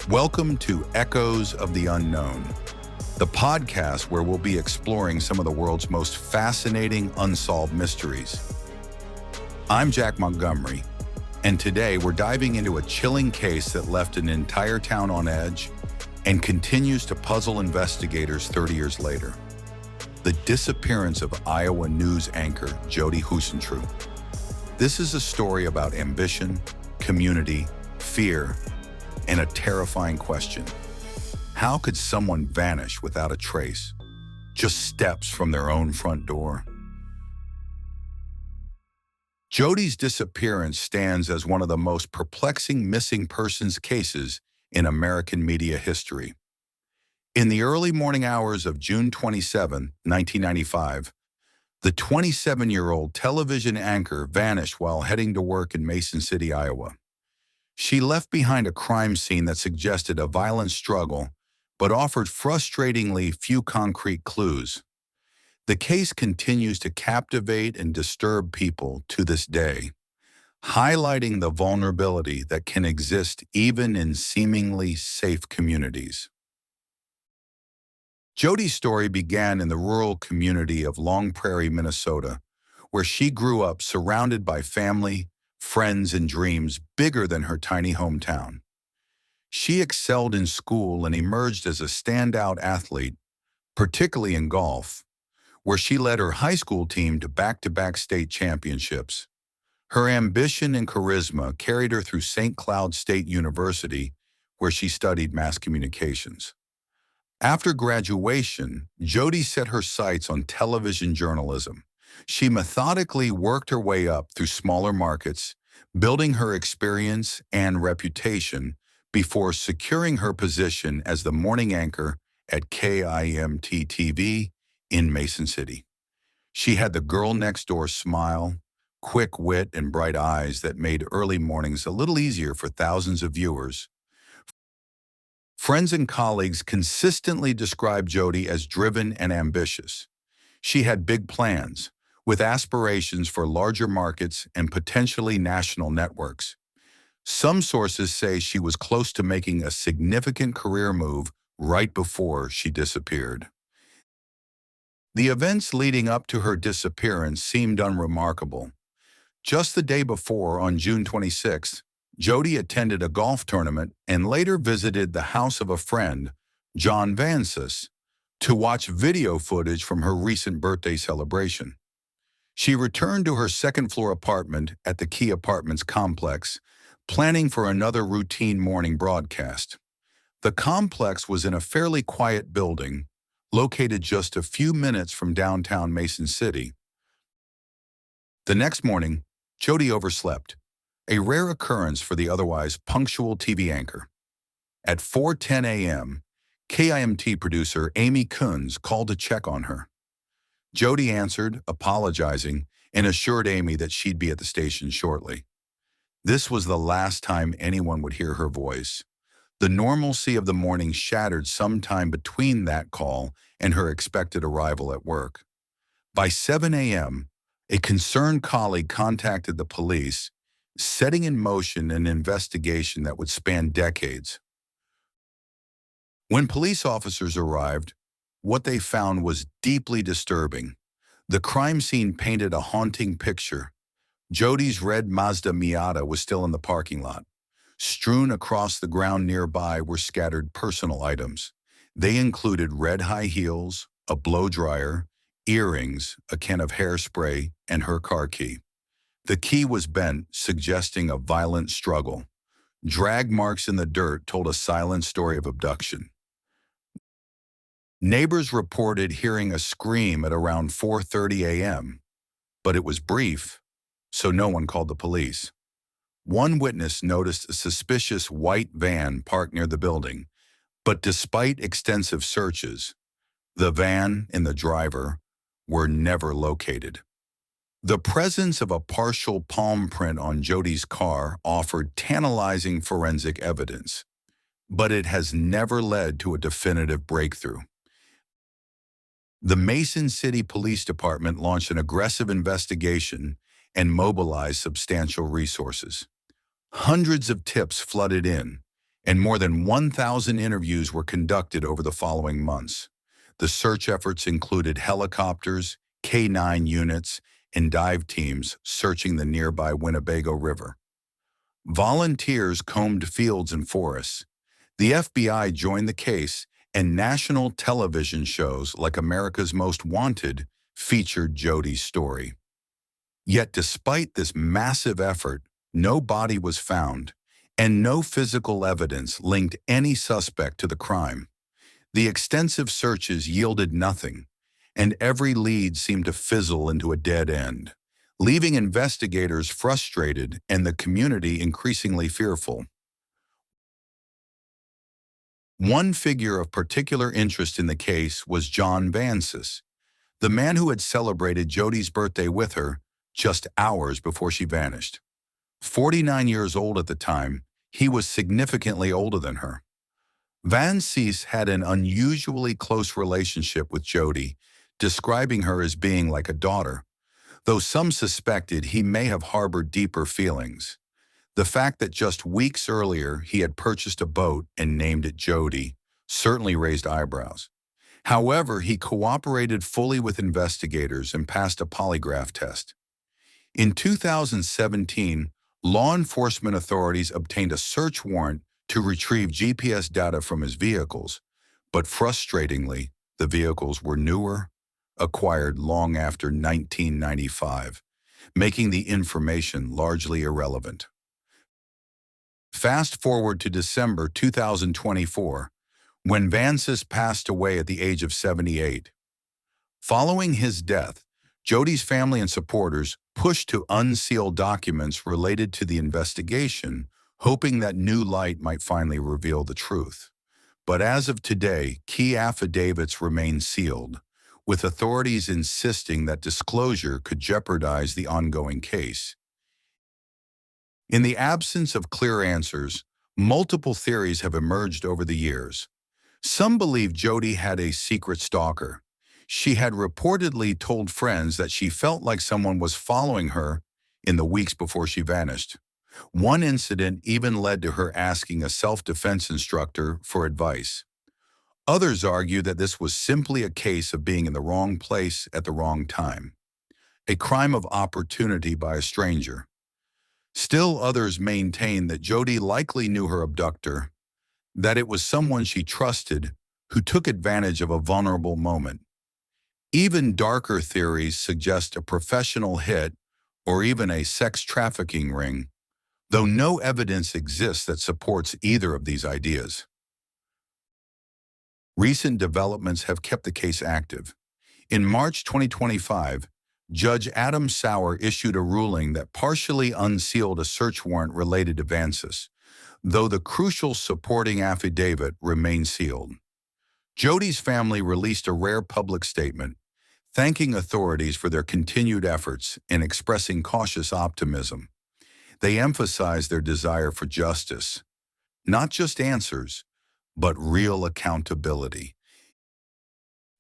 Welcome to Echoes of the Unknown, the podcast where we'll be exploring some of the world's most fascinating unsolved mysteries. I'm Jack Montgomery, and today we're diving into a chilling case that left an entire town on edge and continues to puzzle investigators 30 years later. The disappearance of Iowa news anchor Jodi Huisentruit. This is a story about ambition, community, fear, and a terrifying question. How could someone vanish without a trace, just steps from their own front door? Jodi's disappearance stands as one of the most perplexing missing persons cases in American media history. In the early morning hours of June 27, 1995, the 27-year-old television anchor vanished while heading to work in Mason City, Iowa. She left behind a crime scene that suggested a violent struggle, but offered frustratingly few concrete clues. The case continues to captivate and disturb people to this day, highlighting the vulnerability that can exist even in seemingly safe communities. Jodi's story began in the rural community of Long Prairie, Minnesota, where she grew up surrounded by family, friends, and dreams bigger than her tiny hometown. She excelled in school and emerged as a standout athlete, particularly in golf, where she led her high school team to back-to-back state championships. Her ambition and charisma carried her through St. Cloud State University, where she studied mass communications. After graduation, Jodi set her sights on television journalism. She methodically worked her way up through smaller markets, building her experience and reputation before securing her position as the morning anchor at KIMT-TV in Mason City. She had the girl next door smile, quick wit, and bright eyes that made early mornings a little easier for thousands of viewers. Friends and colleagues consistently described Jodi as driven and ambitious. She had big plans, with aspirations for larger markets and potentially national networks. Some sources say she was close to making a significant career move right before she disappeared. The events leading up to her disappearance seemed unremarkable. Just the day before, on June 26th, Jodi attended a golf tournament and later visited the house of a friend, John Vansis, to watch video footage from her recent birthday celebration. She returned to her second-floor apartment at the Key Apartments complex, planning for another routine morning broadcast. The complex was in a fairly quiet building, located just a few minutes from downtown Mason City. The next morning, Jodi overslept, a rare occurrence for the otherwise punctual TV anchor. At 4:10 a.m., KIMT producer Amy Kunz called to check on her. Jodi answered, apologizing, and assured Amy that she'd be at the station shortly. This was the last time anyone would hear her voice. The normalcy of the morning shattered sometime between that call and her expected arrival at work. By 7 a.m., a concerned colleague contacted the police, setting in motion an investigation that would span decades. When police officers arrived, what they found was deeply disturbing. The crime scene painted a haunting picture. Jodi's red Mazda Miata was still in the parking lot. Strewn across the ground nearby were scattered personal items. They included red high heels, a blow dryer, earrings, a can of hairspray, and her car key. The key was bent, suggesting a violent struggle. Drag marks in the dirt told a silent story of abduction. Neighbors reported hearing a scream at around 4:30 a.m., but it was brief, so no one called the police. One witness noticed a suspicious white van parked near the building, but despite extensive searches, the van and the driver were never located. The presence of a partial palm print on Jodi's car offered tantalizing forensic evidence, but it has never led to a definitive breakthrough. The Mason City Police Department launched an aggressive investigation and mobilized substantial resources. Hundreds of tips flooded in, and more than 1,000 interviews were conducted over the following months. The search efforts included helicopters, K-9 units, and dive teams searching the nearby Winnebago River. Volunteers combed fields and forests. The FBI joined the case, and national television shows like America's Most Wanted featured Jodi's story. Yet despite this massive effort, no body was found, and no physical evidence linked any suspect to the crime. The extensive searches yielded nothing, and every lead seemed to fizzle into a dead end, leaving investigators frustrated and the community increasingly fearful. One figure of particular interest in the case was John Vansis, the man who had celebrated Jodi's birthday with her just hours before she vanished. 49 years old at the time, he was significantly older than her. Vansis had an unusually close relationship with Jodi, describing her as being like a daughter, though some suspected he may have harbored deeper feelings. The fact that just weeks earlier he had purchased a boat and named it Jodi certainly raised eyebrows. However, he cooperated fully with investigators and passed a polygraph test. In 2017, law enforcement authorities obtained a search warrant to retrieve GPS data from his vehicles, but frustratingly, the vehicles were newer, acquired long after 1995, making the information largely irrelevant. Fast forward to December 2024, when Vansis passed away at the age of 78. Following his death, Jodi's family and supporters pushed to unseal documents related to the investigation, hoping that new light might finally reveal the truth. But as of today, key affidavits remain sealed, with authorities insisting that disclosure could jeopardize the ongoing case. In the absence of clear answers, multiple theories have emerged over the years. Some believe Jodi had a secret stalker. She had reportedly told friends that she felt like someone was following her in the weeks before she vanished. One incident even led to her asking a self-defense instructor for advice. Others argue that this was simply a case of being in the wrong place at the wrong time, a crime of opportunity by a stranger. Still others maintain that Jodi likely knew her abductor, that it was someone she trusted who took advantage of a vulnerable moment. Even darker theories suggest a professional hit or even a sex trafficking ring, though no evidence exists that supports either of these ideas. Recent developments have kept the case active. In March 2025, Judge Adam Sauer issued a ruling that partially unsealed a search warrant related to Vansis, though the crucial supporting affidavit remained sealed. Jodi's family released a rare public statement, thanking authorities for their continued efforts and expressing cautious optimism. They emphasized their desire for justice, not just answers, but real accountability.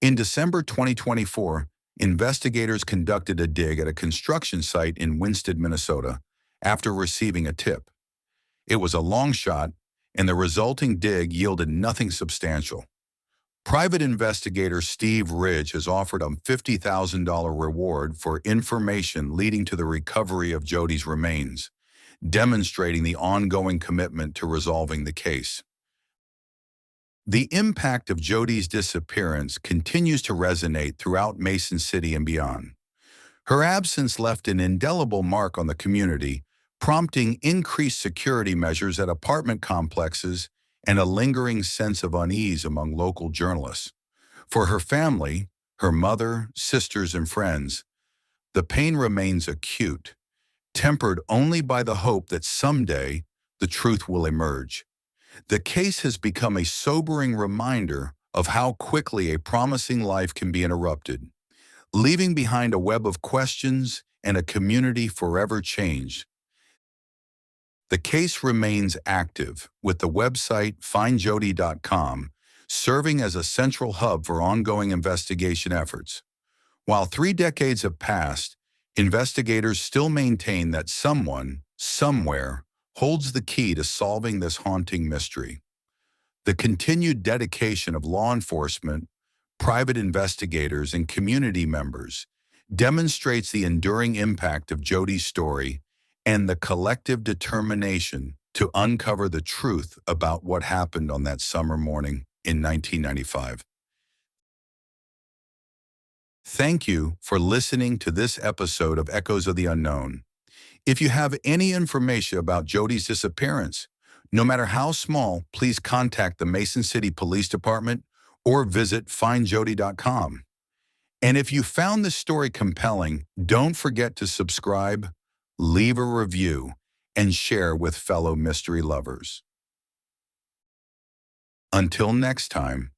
In December 2024, investigators conducted a dig at a construction site in Winston, Minnesota, after receiving a tip. It was a long shot, and the resulting dig yielded nothing substantial. Private investigator Steve Ridge has offered a $50,000 reward for information leading to the recovery of Jodi's remains, demonstrating the ongoing commitment to resolving the case. The impact of Jodi's disappearance continues to resonate throughout Mason City and beyond. Her absence left an indelible mark on the community, prompting increased security measures at apartment complexes and a lingering sense of unease among local journalists. For her family, her mother, sisters, and friends, the pain remains acute, tempered only by the hope that someday the truth will emerge. The case has become a sobering reminder of how quickly a promising life can be interrupted, leaving behind a web of questions and a community forever changed. The case remains active, with the website findjodi.com serving as a central hub for ongoing investigation efforts. While 3 decades have passed, investigators still maintain that someone, somewhere, holds the key to solving this haunting mystery. The continued dedication of law enforcement, private investigators, and community members demonstrates the enduring impact of Jodi's story and the collective determination to uncover the truth about what happened on that summer morning in 1995. Thank you for listening to this episode of Echoes of the Unknown. If you have any information about Jodi's disappearance, no matter how small, please contact the Mason City Police Department or visit findjodi.com. And if you found this story compelling, don't forget to subscribe, leave a review, and share with fellow mystery lovers. Until next time,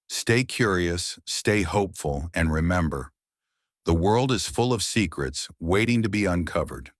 stay curious, stay hopeful, and remember, the world is full of secrets waiting to be uncovered.